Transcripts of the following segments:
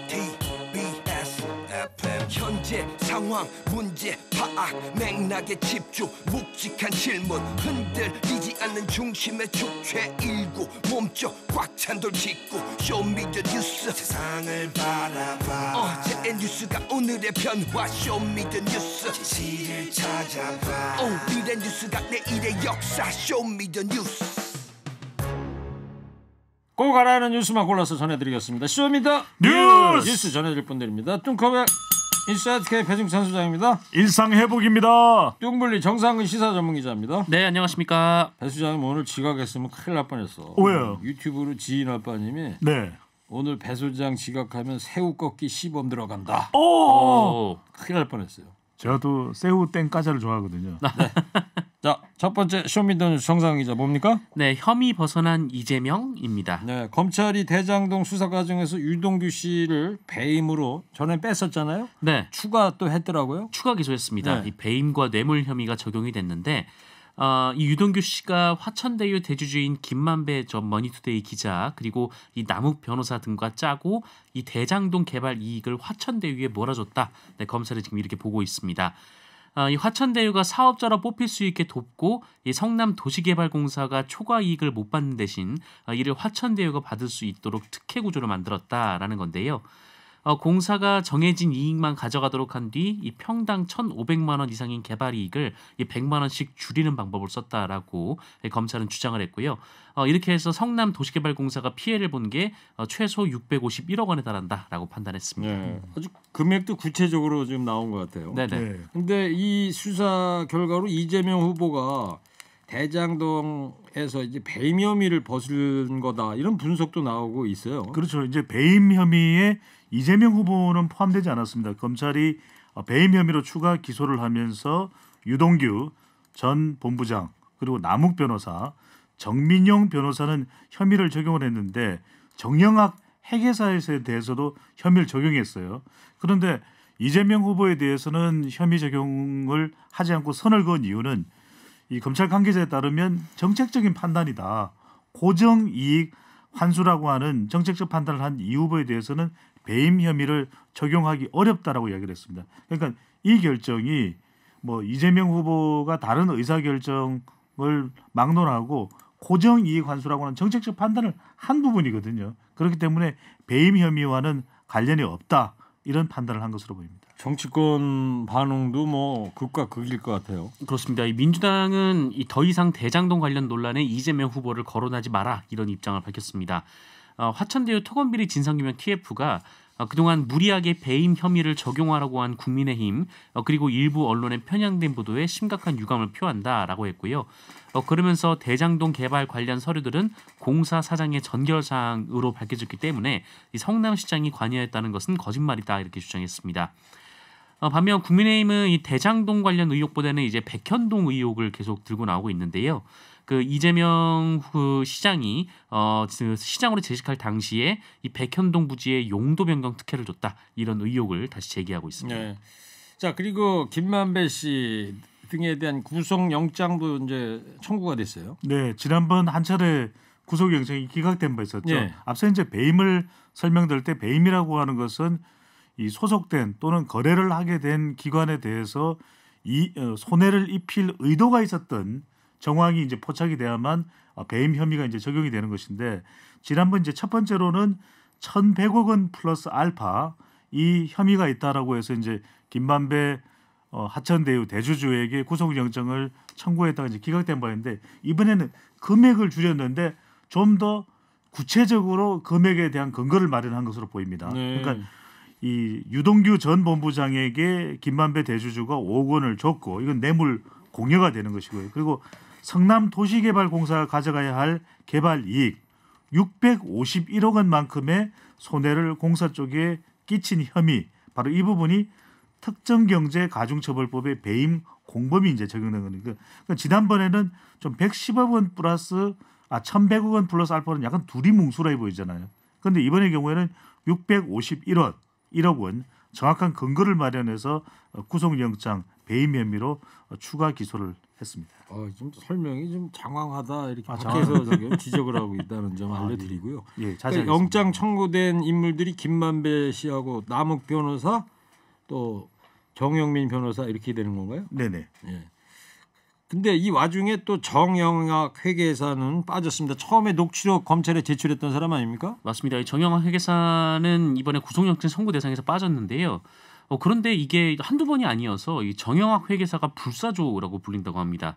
TBS FM 현재 상황 문제 파악 맥락에 집중 묵직한 질문 흔들리지 않는 중심의 축제 일구 몸쪽 꽉 찬 돌 짚고 쇼미더뉴스 세상을 바라봐 어제의 뉴스가 오늘의 변화 쇼미더뉴스 진실을 찾아봐 오늘의 뉴스가 내일의 역사 쇼미더뉴스 꼭 알아야 하는 뉴스만 골라서 전해드리겠습니다. 쇼미더 뉴스 전해드릴 분들입니다. 뚱커벨 인사이트 K 배중찬 소장입니다. 일상회복입니다. 뚱블리 정상근 시사 전문기자입니다. 네, 안녕하십니까. 배 소장님 오늘 지각했으면 큰일 날 뻔했어. 왜요? 유튜브로 지인 아빠님이 네. 오늘 배 소장 지각하면 새우 꺾기 시범 들어간다. 오! 큰일 날 뻔했어요. 제가 또 새우 땡 까자를 좋아하거든요. 네. 자, 첫 번째 쇼미더뉴스 정상근 기자 뭡니까? 네, 혐의 벗어난 이재명입니다. 네, 검찰이 대장동 수사 과정에서 유동규 씨를 배임으로 전에 뺐었잖아요. 네, 추가 또 했더라고요. 추가 기소했습니다. 네. 이 배임과 뇌물 혐의가 적용이 됐는데 이 유동규 씨가 화천대유 대주주인 김만배 전 머니투데이 기자 그리고 이 남욱 변호사 등과 짜고 이 대장동 개발 이익을 화천대유에 몰아줬다. 네, 검찰이 지금 이렇게 보고 있습니다. 이 화천대유가 사업자로 뽑힐 수 있게 돕고 이 성남 도시개발공사가 초과 이익을 못 받는 대신 이를 화천대유가 받을 수 있도록 특혜 구조를 만들었다라는 건데요. 공사가 정해진 이익만 가져가도록 한 뒤 이 평당 1,500만 원 이상인 개발 이익을 이 100만 원씩 줄이는 방법을 썼다라고 검찰은 주장을 했고요. 이렇게 해서 성남 도시개발공사가 피해를 본 게 최소 651억 원에 달한다라고 판단했습니다. 네, 아주 금액도 구체적으로 지금 나온 것 같아요. 네네. 근데 이 수사 결과로 이재명 후보가 대장동에서 이제 배임 혐의를 벗은 거다 이런 분석도 나오고 있어요. 그렇죠. 이제 배임 혐의에 이재명 후보는 포함되지 않았습니다. 검찰이 배임 혐의로 추가 기소를 하면서 유동규 전 본부장 그리고 남욱 변호사, 정민용 변호사는 혐의를 적용을 했는데 정영학 회계사에 대해서도 혐의를 적용했어요. 그런데 이재명 후보에 대해서는 혐의 적용을 하지 않고 선을 그은 이유는 이 검찰 관계자에 따르면 정책적인 판단이다. 고정이익 환수라고 하는 정책적 판단을 한 이 후보에 대해서는 배임 혐의를 적용하기 어렵다라고 이야기를 했습니다. 그러니까 이 결정이 뭐 이재명 후보가 다른 의사결정을 막론하고 고정이익 환수라고 하는 정책적 판단을 한 부분이거든요. 그렇기 때문에 배임 혐의와는 관련이 없다. 이런 판단을 한 것으로 보입니다. 정치권 반응도 뭐 극과 극일 것 같아요. 그렇습니다. 이 민주당은 더 이상 대장동 관련 논란에 이재명 후보를 거론하지 마라 이런 입장을 밝혔습니다. 화천대유 토건비리 진상규명 TF가 그동안 무리하게 배임 혐의를 적용하라고 한 국민의힘 그리고 일부 언론의 편향된 보도에 심각한 유감을 표한다라고 했고요. 그러면서 대장동 개발 관련 서류들은 공사 사장의 전결사항으로 밝혀졌기 때문에 이 성남시장이 관여했다는 것은 거짓말이다 이렇게 주장했습니다. 반면 국민의힘은 이 대장동 관련 의혹보다는 이제 백현동 의혹을 계속 들고 나오고 있는데요. 그 이재명 시장이 시장으로 재직할 당시에 이 백현동 부지에 용도 변경 특혜를 줬다 이런 의혹을 다시 제기하고 있습니다. 네. 자 그리고 김만배 씨 등에 대한 구속영장도 이제 청구가 됐어요. 네, 지난번 한 차례 구속영장이 기각된 바 있었죠. 네. 앞서 이제 배임을 설명드릴 때 배임이라고 하는 것은 이 소속된 또는 거래를 하게 된 기관에 대해서 손해를 입힐 의도가 있었던 정황이 이제 포착이 돼야만 배임 혐의가 이제 적용이 되는 것인데 지난번 이제 첫 번째로는 1,100억 원 플러스 알파 이 혐의가 있다라고 해서 이제 김만배 하천대유 대주주에게 구속영장을 청구했다가 이제 기각된 바인데 이번에는 금액을 줄였는데 좀 더 구체적으로 금액에 대한 근거를 마련한 것으로 보입니다. 네. 그러니까 이 유동규 전 본부장에게 김만배 대주주가 5억 원을 줬고 이건 뇌물 공여가 되는 것이고요. 그리고 성남 도시개발공사가 가져가야 할 개발 이익 651억 원만큼의 손해를 공사 쪽에 끼친 혐의 바로 이 부분이 특정경제가중처벌법의 배임 공범이 이제 적용된 거니까 그러니까 지난번에는 좀 110억 원 플러스 1,100억 원 플러스 알파는 약간 둘이 뭉술해 보이잖아요. 그런데 이번의 경우에는 651억 원 정확한 근거를 마련해서 구속영장 배임 혐의로 추가 기소를 했습니다. 좀 설명이 좀 장황하다 이렇게 밖에서 저기 지적을 하고 있다는 점 알려드리고요. 예, 그러니까 영장 청구된 인물들이 김만배 씨하고 남욱 변호사 또 정영민 변호사 이렇게 되는 건가요? 네네. 예. 근데 이 와중에 또 정영학 회계사는 빠졌습니다. 처음에 녹취록 검찰에 제출했던 사람 아닙니까? 맞습니다. 이 정영학 회계사는 이번에 구속영장 청구 대상에서 빠졌는데요. 그런데 이게 한두 번이 아니어서 이 정영학 회계사가 불사조라고 불린다고 합니다.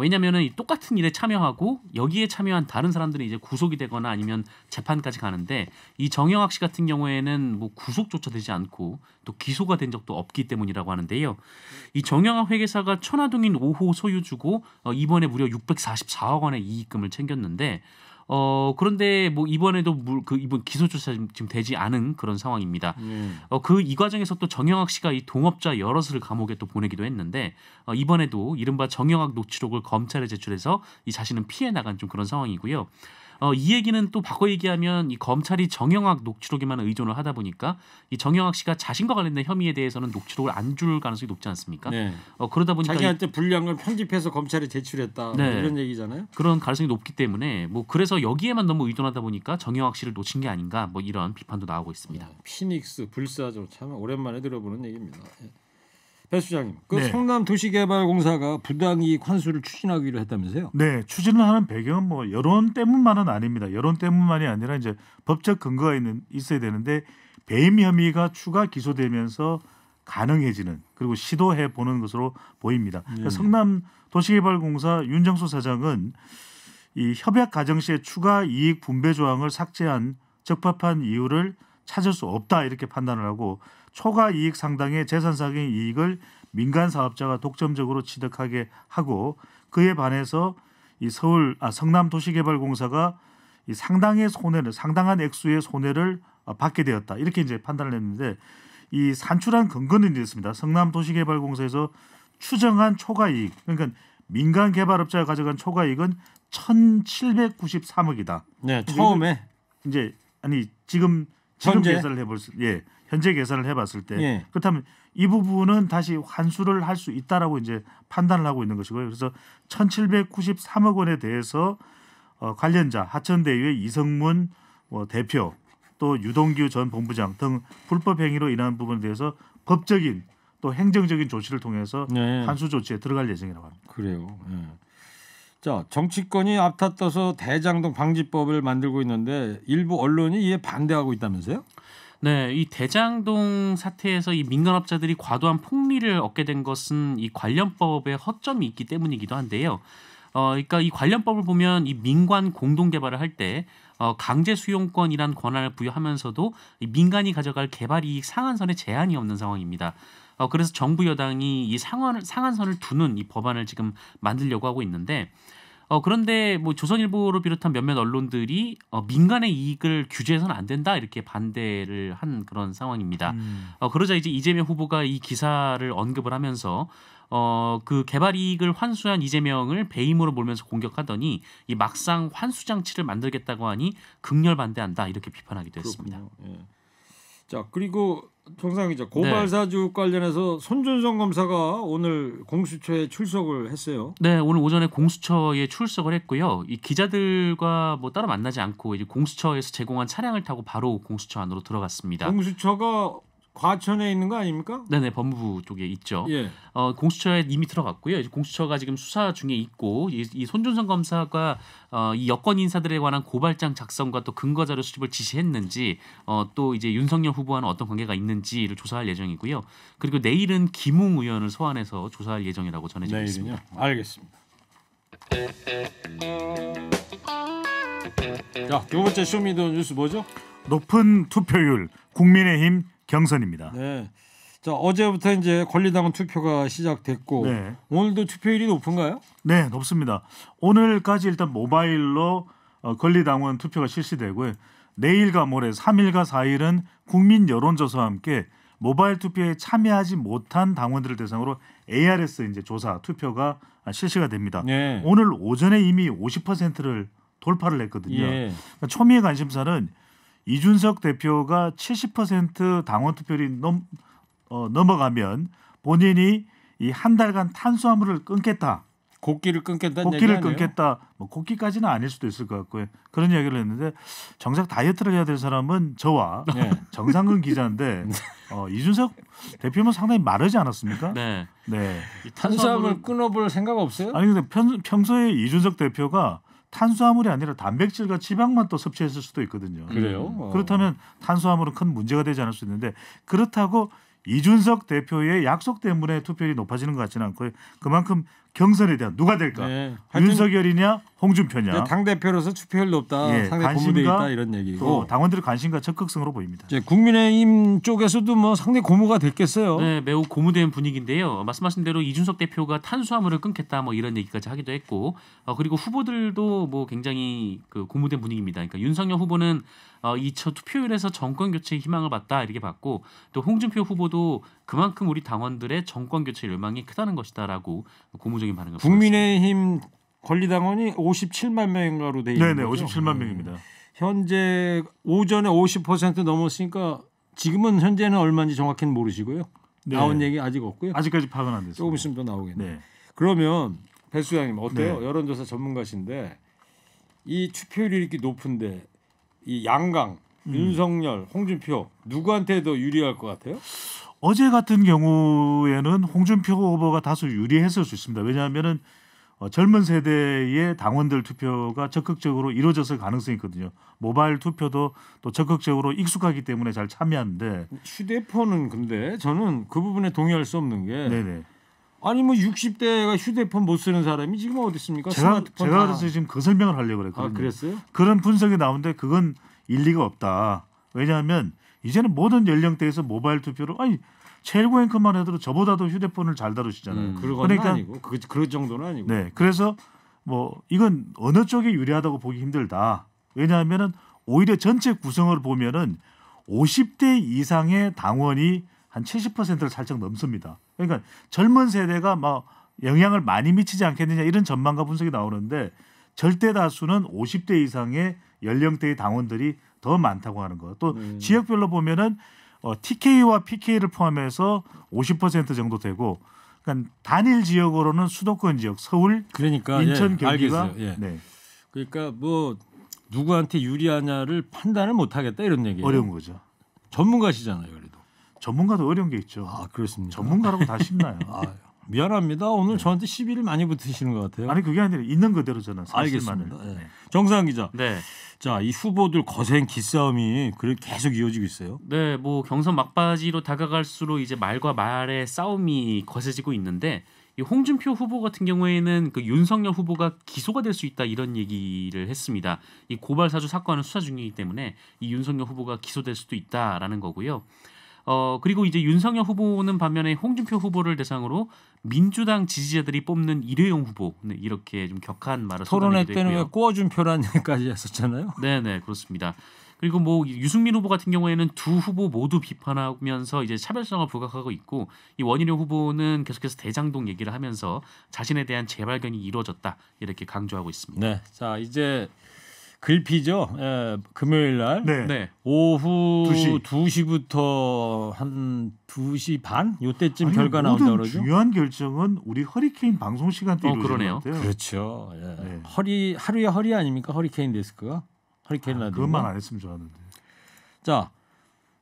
왜냐하면 이 똑같은 일에 참여하고 여기에 참여한 다른 사람들이 이제 구속이 되거나 아니면 재판까지 가는데 이 정영학 씨 같은 경우에는 뭐 구속조차 되지 않고 또 기소가 된 적도 없기 때문이라고 하는데요. 이 정영학 회계사가 천화동인 5호 소유주고 이번에 무려 644억 원의 이익금을 챙겼는데 그런데 뭐 이번에도 이번 기소조차 지금 되지 않은 그런 상황입니다. 이 과정에서 또 정영학 씨가 이 동업자 여럿을 감옥에 또 보내기도 했는데 이번에도 이른바 정영학 녹취록을 검찰에 제출해서 이 자신은 피해 나간 좀 그런 상황이고요. 이 얘기는 또 바꿔 얘기하면 이 검찰이 정영학 녹취록에만 의존을 하다 보니까 이 정영학 씨가 자신과 관련된 혐의에 대해서는 녹취록을 안 줄 가능성이 높지 않습니까? 네. 그러다 보니까 자기한테 불리한 걸 편집해서 검찰에 제출했다 네. 이런 얘기잖아요. 그런 가능성이 높기 때문에 뭐 그래서 여기에만 너무 의존하다 보니까 정영학 씨를 놓친 게 아닌가 뭐 이런 비판도 나오고 있습니다. 피닉스 불사조 참 오랜만에 들어보는 얘기입니다. 배 수장님, 그 네. 성남도시개발공사가 부당이익 환수를 추진하기로 했다면서요? 네, 추진을 하는 배경은 뭐 여론 때문만은 아닙니다. 여론 때문만이 아니라 이제 법적 근거가 있어야 되는데 배임 혐의가 추가 기소되면서 가능해지는 그리고 시도해 보는 것으로 보입니다. 그러니까 성남도시개발공사 윤정수 사장은 이 협약 과정 시에 추가 이익 분배 조항을 삭제한 적법한 이유를 찾을 수 없다 이렇게 판단을 하고 초과 이익 상당의 재산상의 이익을 민간 사업자가 독점적으로 취득하게 하고 그에 반해서 이 성남도시개발공사가 이 상당한 액수의 손해를 받게 되었다 이렇게 이제 판단을 했는데 이 산출한 근거는 이렇습니다. 성남도시개발공사에서 추정한 초과 이익 그러니까 민간 개발업자가 가져간 초과 이익은 1,793억이다. 네, 처음에 이제 지금 계산을 해볼 현재 계산을 해봤을 때 그렇다면 이 부분은 다시 환수를 할 수 있다라고 이제 판단을 하고 있는 것이고요. 그래서 1,793억 원에 대해서 관련자 하천대유의 이성문 대표 또 유동규 전 본부장 등 불법 행위로 인한 부분에 대해서 법적인 또 행정적인 조치를 통해서 환수 조치에 들어갈 예정이라고 합니다. 그래요. 자, 정치권이 앞다퉈서 대장동 방지법을 만들고 있는데 일부 언론이 이에 반대하고 있다면서요? 네, 이 대장동 사태에서 이 민간업자들이 과도한 폭리를 얻게 된 것은 이 관련법에 허점이 있기 때문이기도 한데요. 그러니까 이 관련법을 보면 이 민관 공동 개발을 할 때 강제 수용권이란 권한을 부여하면서도 이 민간이 가져갈 개발 이익 상한선에 제한이 없는 상황입니다. 그래서 정부 여당이 이 상한선을 두는 이 법안을 지금 만들려고 하고 있는데 그런데 뭐 조선일보를 비롯한 몇몇 언론들이 민간의 이익을 규제해서는 안 된다 이렇게 반대를 한 그런 상황입니다. 그러자 이제 이재명 후보가 이 기사를 언급을 하면서 그 개발 이익을 환수한 이재명을 배임으로 몰면서 공격하더니 이 막상 환수 장치를 만들겠다고 하니 극렬 반대한다 이렇게 비판하기도 했습니다. 자, 그리고 정상 기자 고발 사주 관련해서 손준성 검사가 오늘 공수처에 출석을 했어요. 네, 오늘 오전에 공수처에 출석을 했고요. 이 기자들과 뭐 따로 만나지 않고 이제 공수처에서 제공한 차량을 타고 바로 공수처 안으로 들어갔습니다. 공수처가 과천에 있는 거 아닙니까? 네네, 법무부 쪽에 있죠. 예. 공수처에 이미 들어갔고요. 이제 공수처가 지금 수사 중에 있고 이 손준성 검사가 이 여권 인사들에 관한 고발장 작성과 또 근거 자료 수집을 지시했는지 또 이제 윤석열 후보와는 어떤 관계가 있는지를 조사할 예정이고요. 그리고 내일은 김웅 의원을 소환해서 조사할 예정이라고 전해지고 있습니다. 알겠습니다. 자, 두 번째 쇼미더뉴스 뭐죠? 높은 투표율 국민의힘 경선입니다. 네. 자, 어제부터 이제 권리당원 투표가 시작됐고 오늘도 투표율이 높은가요? 네, 높습니다. 오늘까지 일단 모바일로 권리당원 투표가 실시되고요. 내일과 모레 3일과 4일은 국민 여론조사와 함께 모바일 투표에 참여하지 못한 당원들을 대상으로 ARS 이제 조사 투표가 실시가 됩니다. 오늘 오전에 이미 50%를 돌파를 했거든요. 그러니까 초미의 관심사는 이준석 대표가 70% 당원 투표율이 넘어가면 본인이 이 한 달간 탄수화물을 끊겠다 곡기를 끊겠다는 얘기 곡기를 아니에요? 끊겠다. 뭐 곡기까지는 아닐 수도 있을 것 같고요. 그런 이야기를 했는데 정작 다이어트를 해야 될 사람은 저와 네. 정상근 기자인데 이준석 대표는 상당히 마르지 않았습니까? 네. 네. 이 탄수화물 끊어볼 생각 없어요? 아니 근데 평소에 이준석 대표가 탄수화물이 아니라 단백질과 지방만 또 섭취했을 수도 있거든요. 그래요? 그렇다면 탄수화물은 큰 문제가 되지 않을 수 있는데 그렇다고 이준석 대표의 약속 때문에 투표율이 높아지는 것 같지는 않고요. 그만큼 경선에 대한 누가 될까? 네. 하여튼 윤석열이냐 홍준표냐? 당 대표로서 투표율 높다, 예, 상당히 고무돼 있다 이런 얘기고. 또 당원들의 관심과 적극성으로 보입니다. 이제 국민의힘 쪽에서도 뭐 상당히 고무가 됐겠어요. 네, 매우 고무된 분위기인데요. 말씀하신 대로 이준석 대표가 탄수화물을 끊겠다 뭐 이런 얘기까지 하기도 했고, 그리고 후보들도 뭐 굉장히 그 고무된 분위기입니다. 그러니까 윤석열 후보는 이 투표율에서 정권 교체의 희망을 봤다 이렇게 봤고, 또 홍준표 후보도 그만큼 우리 당원들의 정권 교체 열망이 크다는 것이다라고 고무적인 반응을 보였습니다. 국민의힘 권리당원이 57만 명인가로 돼 있는 네네, 거죠. 57만 명입니다. 현재 오전에 50% 넘었으니까 지금은 현재는 얼마인지 정확히는 모르시고요. 네. 나온 얘기 아직 없고요. 아직까지 파악은 안 됐습니다. 조금 있으면 또 나오겠네요. 네. 그러면 배 수장님 어때요? 네. 여론조사 전문가신데 이 투표율이 이렇게 높은데 이 양강, 윤석열, 홍준표 누구한테 더 유리할 것 같아요? 어제 같은 경우에는 홍준표 후보가 다소 유리했을 수 있습니다. 왜냐하면은 젊은 세대의 당원들 투표가 적극적으로 이루어졌을 가능성이 있거든요. 모바일 투표도 또 적극적으로 익숙하기 때문에 잘 참여하는데. 휴대폰은 근데 저는 그 부분에 동의할 수 없는 게 네네. 아니 뭐 60대가 휴대폰 못 쓰는 사람이 지금 어디 있습니까? 제가 스마트폰 그래서 지금 그 설명을 하려고 그랬거든요. 아, 그랬어요? 그런 분석이 나오는데 그건 일리가 없다. 왜냐하면 이제는 모든 연령대에서 모바일 투표를 아니 최일구 앵커만 해도 저보다도 휴대폰을 잘 다루시잖아요. 그건 그러니까 아니고 그 정도는 아니고. 네, 그래서 뭐 이건 어느 쪽이 유리하다고 보기 힘들다. 왜냐하면은 오히려 전체 구성을 보면은 50대 이상의 당원이 한 70%를 살짝 넘습니다. 그러니까 젊은 세대가 막 영향을 많이 미치지 않겠느냐 이런 전망과 분석이 나오는데 절대 다수는 50대 이상의 연령대의 당원들이 더 많다고 하는 거. 또 지역별로 보면은 TK와 PK를 포함해서 50% 정도 되고, 그러니까 단일 지역으로는 수도권 지역, 서울, 그러니까 인천, 경기가 알겠어요. 예. 네, 그러니까 뭐 누구한테 유리하냐를 판단을 못 하겠다 이런 얘기예요. 어려운 거죠. 전문가시잖아요, 그래도. 전문가도 어려운 게 있죠. 아, 그렇습니다. 전문가라고 다 쉽나요? 아, 미안합니다. 오늘 저한테 시비를 많이 붙으시는 것 같아요. 아니 그게 아니라 있는 그대로 저는 사실만을. 알겠습니다. 예. 네. 정상 기자. 네. 자, 이 후보들 거센 기싸움이 계속 이어지고 있어요. 네, 뭐 경선 막바지로 다가갈수록 이제 말과 말의 싸움이 거세지고 있는데 이 홍준표 후보 같은 경우에는 그 윤석열 후보가 기소가 될 수 있다 이런 얘기를 했습니다. 이 고발 사주 사건은 수사 중이기 때문에 이 윤석열 후보가 기소될 수도 있다라는 거고요. 그리고 이제 윤석열 후보는 반면에 홍준표 후보를 대상으로 민주당 지지자들이 뽑는 일회용 후보 이렇게 좀 격한 말을 토론회 쏟아내기도 때는 왜 했고요. 꼬아준 표라는 얘기까지 했었잖아요. 네네 그렇습니다. 그리고 뭐 유승민 후보 같은 경우에는 두 후보 모두 비판하면서 이제 차별성을 부각하고 있고 이 원희룡 후보는 계속해서 대장동 얘기를 하면서 자신에 대한 재발견이 이루어졌다 이렇게 강조하고 있습니다. 네, 자 이제 글피죠. 예, 금요일 날 네. 네. 오후 2시. 2시부터 한 2시 반 요때쯤 아니, 결과 나온다 모든 그러죠. 중요한 결정은 우리 허리케인 방송 시간대 이루어지는 그러네요. 것 같아요. 그렇죠. 예. 네. 하루에 허리 아닙니까? 허리케인 데스크가 허리케인 라디오. 그것만 안 했으면 좋았는데. 자,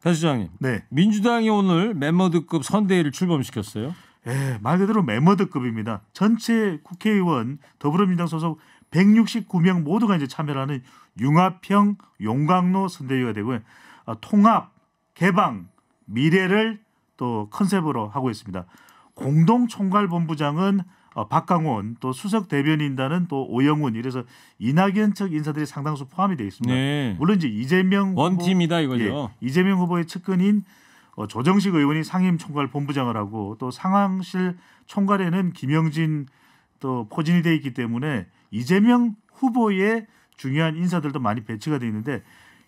배 수장님. 네. 민주당이 오늘 멤버드급 선대위를 출범시켰어요. 예, 말 그대로 메머드급입니다. 전체 국회의원 더불어민주당 소속 169명 모두가 이제 참여하는 융합형 용광로 선대위가 되고요. 통합, 개방, 미래를 또 컨셉으로 하고 있습니다. 공동총괄본부장은 박강원, 또 수석 대변인단은 또 오영훈, 이래서 이낙연 측 인사들이 상당수 포함이 되어 있습니다. 네. 물론 이제 이재명 원팀이다 이거죠. 예, 이재명 후보의 측근인 조정식 의원이 상임총괄본부장을 하고 또 상황실 총괄에는 김영진 또 포진이 돼 있기 때문에 이재명 후보의 중요한 인사들도 많이 배치가 돼 있는데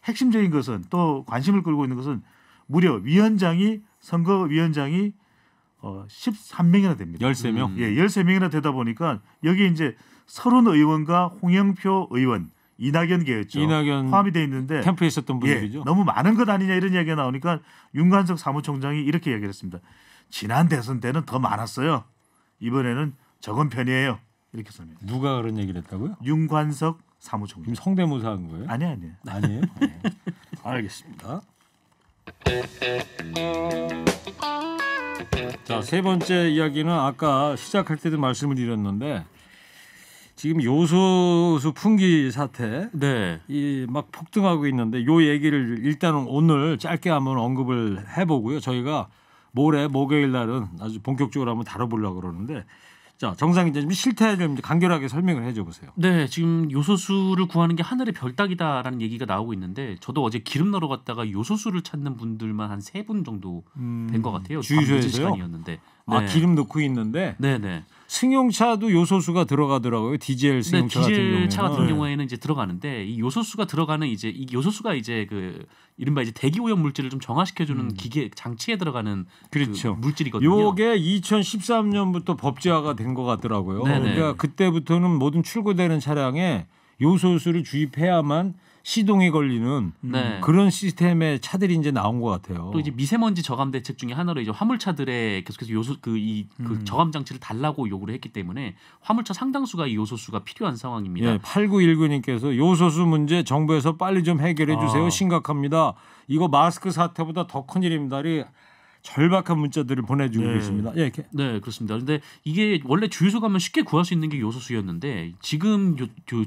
핵심적인 것은 또 관심을 끌고 있는 것은 무려 선거위원장이 13명이나 됩니다. 13명. 예, 13명이나 되다 보니까 여기 이제 서른 의원과 홍영표 의원, 이낙연 계였죠. 이낙연 포함이 돼 있는데 캠프에 있었던 분들이죠. 너무 많은 것 아니냐 이런 이야기가 나오니까 윤관석 사무총장이 이렇게 이야기를 했습니다. 지난 대선 때는 더 많았어요. 이번에는 적은 편이에요. 이렇게 설명해요. 누가 그런 얘기를 했다고요? 윤관석 사무총장. 지금 성대모사 한 거예요? 아니에요. 아니에요? 네. 알겠습니다. 자, 세 번째 이야기는 아까 시작할 때도 말씀을 드렸는데 지금 요소수 풍기 사태 네. 이 막 폭등하고 있는데 요 얘기를 일단은 오늘 짧게 한번 언급을 해보고요. 저희가 모레 목요일 날은 아주 본격적으로 한번 다뤄보려고 그러는데 자, 정상 기자님 실태를 좀 간결하게 설명을 해줘 보세요. 네, 지금 요소수를 구하는 게 하늘의 별따기다라는 얘기가 나오고 있는데 저도 어제 기름 넣으러 갔다가 요소수를 찾는 분들만 한 3분 정도 된 것 같아요. 주유소에서요? 시간이었는데. 아, 네. 기름 넣고 있는데 네네. 승용차도 요소수가 들어가더라고요. 디젤 승용차 같은 경우에는. 디젤차 같은 경우에는 이제 들어가는데 이 요소수가 들어가는 이제 이 요소수가 이제 그 이른바 이제 대기 오염 물질을 좀 정화시켜주는 기계 장치에 들어가는 그렇죠. 그 물질이거든요. 요게 2013년부터 법제화가 된 것 같더라고요. 네네. 그러니까 그때부터는 모든 출고되는 차량에 요소수를 주입해야만 시동이 걸리는 네. 그런 시스템의 차들이 이제 나온 것 같아요. 또 이제 미세먼지 저감 대책 중에 하나로 이제 화물차들에 계속해서 요소 그 저감 장치를 달라고 요구를 했기 때문에 화물차 상당수가 이 요소수가 필요한 상황입니다. 예, 8919님께서 요소수 문제 정부에서 빨리 좀 해결해 주세요. 아. 심각합니다. 이거 마스크 사태보다 더 큰 일입니다. 절박한 문자들을 보내주고 네. 계십니다. 예, 이렇게. 네, 그렇습니다. 그런데 이게 원래 주유소 가면 쉽게 구할 수 있는 게 요소수였는데 지금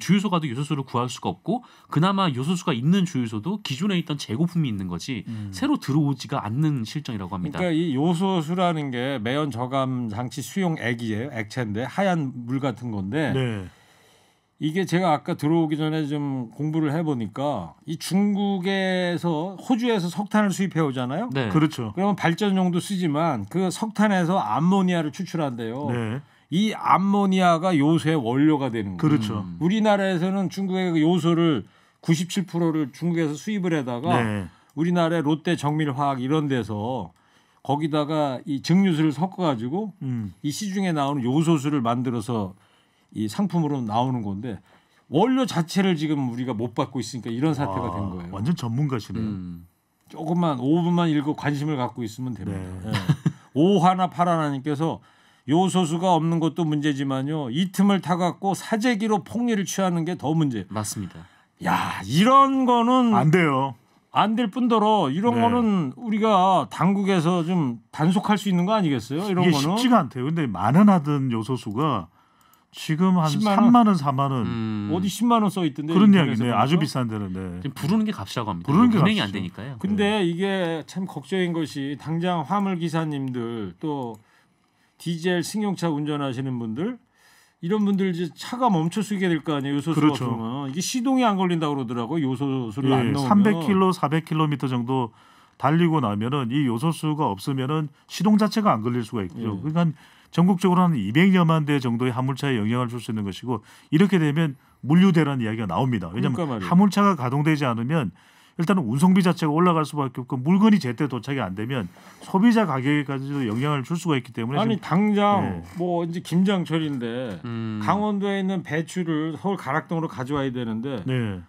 주유소 가도 요소수를 구할 수가 없고 그나마 요소수가 있는 주유소도 기존에 있던 재고품이 있는 거지 새로 들어오지가 않는 실정이라고 합니다. 그러니까 이 요소수라는 게 매연 저감 장치 수용 액이에요. 액체인데 하얀 물 같은 건데 네. 이게 제가 아까 들어오기 전에 좀 공부를 해보니까 이 중국에서 호주에서 석탄을 수입해 오잖아요. 네. 그렇죠. 그러면 발전용도 쓰지만 그 석탄에서 암모니아를 추출한대요. 네. 이 암모니아가 요소의 원료가 되는 거예요. 그렇죠. 우리나라에서는 중국의 그 요소를 97%를 중국에서 수입을 해다가 네. 우리나라의 롯데 정밀화학 이런 데서 거기다가 이 증류수를 섞어가지고 이 시중에 나오는 요소수를 만들어서 이 상품으로 나오는 건데 원료 자체를 지금 우리가 못 받고 있으니까 이런 사태가 와, 된 거예요. 완전 전문가시네요. 조금만 5분만 읽고 관심을 갖고 있으면 됩니다. 네. 예. 오하나 파라나님께서 요소수가 없는 것도 문제지만요. 이 틈을 타갖고 사재기로 폭리를 취하는 게 더 문제. 맞습니다. 야, 이런 거는 안 돼요. 안 될 뿐더러 이런 네. 거는 우리가 당국에서 좀 단속할 수 있는 거 아니겠어요? 이런 이게 거는 쉽지가 않대요. 근데 많은 하던 요소수가 지금 한 10만 3만 원, 4만 원 어디 10만 원 써 있던데 그런 인터넷에 이야기네. 보니까. 아주 비싼 데는. 네. 지금 부르는 게 값이라고 합니다. 부르는 게 운행이 안 값이죠. 되니까요. 근데 이게 참 걱정인 것이 당장 화물 기사님들 또 디젤 승용차 운전하시는 분들 이런 분들 이제 차가 멈춰 쓰게 될 거 아니에요. 요소수가 그렇죠. 없으면 이게 시동이 안 걸린다고 그러더라고요. 요소수를 안 예, 넣으면 300km, 400km 정도 달리고 나면은 이 요소수가 없으면은 시동 자체가 안 걸릴 수가 있죠. 예. 그러니까 전국적으로 한 200여만 대 정도의 화물차에 영향을 줄 수 있는 것이고 이렇게 되면 물류대라는 이야기가 나옵니다. 왜냐하면 그러니까 말이에요. 화물차가 가동되지 않으면 일단은 운송비 자체가 올라갈 수밖에 없고 물건이 제때 도착이 안 되면 소비자 가격에까지도 영향을 줄 수가 있기 때문에 아니 지금 당장 네. 뭐 이제 김장철인데 강원도에 있는 배추를 서울 가락동으로 가져와야 되는데 네.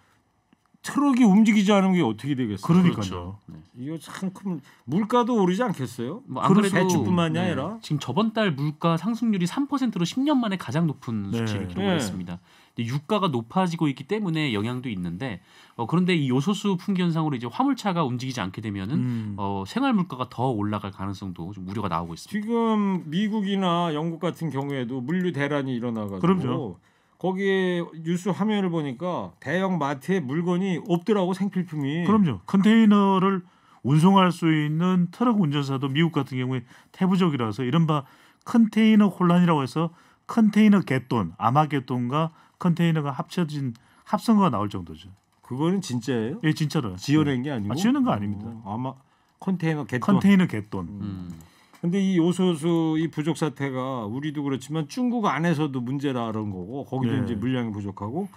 트럭이 움직이지 않으면 이게 어떻게 되겠어요? 그러니까요. 그렇죠. 네. 이거 참 큰 물가도 오르지 않겠어요? 뭐 안 그래도 배추뿐만이 아니라 지금 저번 달 물가 상승률이 3%로 10년 만에 가장 높은 네. 수치를 기록했습니다. 근데 유가가 높아지고 있기 때문에 영향도 있는데 그런데 이 요소수 풍기 현상으로 이제 화물차가 움직이지 않게 되면은 생활 물가가 더 올라갈 가능성도 좀 우려가 나오고 있습니다. 지금 미국이나 영국 같은 경우에도 물류 대란이 일어나가지고 그럼요. 거기에 뉴스 화면을 보니까 대형 마트에 물건이 없더라고 생필품이. 그럼요. 컨테이너를 운송할 수 있는 트럭 운전사도 미국 같은 경우에 태부적이라서 이른바 컨테이너 혼란이라고 해서 컨테이너 갯돈, 아마겟돈과 컨테이너가 합쳐진 합성어가 나올 정도죠. 그거는 진짜예요? 예, 진짜로요. 지어낸 게 아니고? 지어낸 거 아닙니다. 아마 컨테이너 갯돈. 컨테이너 갯돈. 근데 이 요소수 이 부족 사태가 우리도 그렇지만 중국 안에서도 문제라는 거고 거기도 네. 이제 물량이 부족하고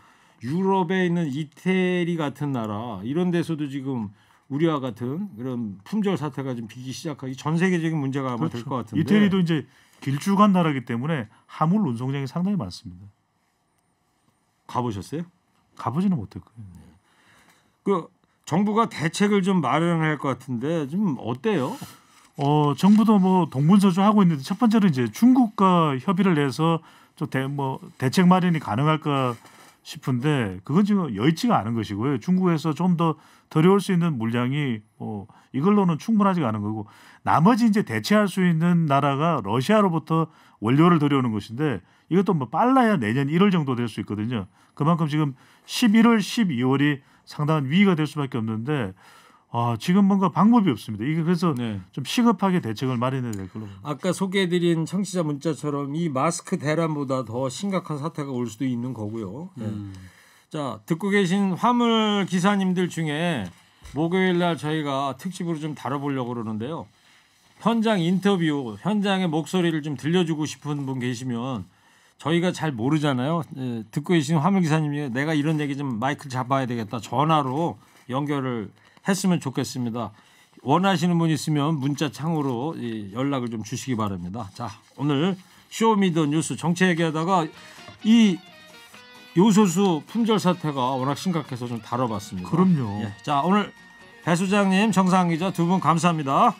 유럽에 있는 이태리 같은 나라 이런 데서도 지금 우리와 같은 그런 품절 사태가 좀 비기 시작하기 전 세계적인 문제가 아마 될 것 같은데 이태리도 이제 길쭉한 나라이기 때문에 화물 운송량이 상당히 많습니다. 가보셨어요? 가보지는 못했고요. 그 정부가 대책을 좀 마련할 것 같은데 좀 어때요? 정부도 뭐 동분서주 하고 있는데 첫 번째로 이제 중국과 협의를 해서 좀 대책 마련이 가능할까 싶은데 그건 지금 여의치가 않은 것이고요. 중국에서 좀 더 들여올 수 있는 물량이 이걸로는 충분하지가 않은 거고 나머지 이제 대체할 수 있는 나라가 러시아로부터 원료를 들여오는 것인데 이것도 뭐 빨라야 내년 1월 정도 될 수 있거든요. 그만큼 지금 11월, 12월이 상당한 위기가 될 수밖에 없는데 지금 뭔가 방법이 없습니다. 이게 그래서 네. 좀 시급하게 대책을 마련해야 될 걸로 봅니다. 아까 소개해드린 청취자 문자처럼 이 마스크 대란보다 더 심각한 사태가 올 수도 있는 거고요. 네. 자, 듣고 계신 화물 기사님들 중에 목요일 날 저희가 특집으로 좀 다뤄보려고 그러는데요. 현장 인터뷰, 현장의 목소리를 좀 들려주고 싶은 분 계시면 저희가 잘 모르잖아요. 듣고 계신 화물 기사님이 내가 이런 얘기 좀 마이크를 잡아야 되겠다. 전화로 연결을 했으면 좋겠습니다. 원하시는 분 있으면 문자 창으로 연락을 좀 주시기 바랍니다. 자, 오늘 쇼미더뉴스 정치 얘기하다가 이 요소수 품절 사태가 워낙 심각해서 좀 다뤄봤습니다. 그럼요. 자, 오늘 배 소장님, 정상 기자 두 분 감사합니다.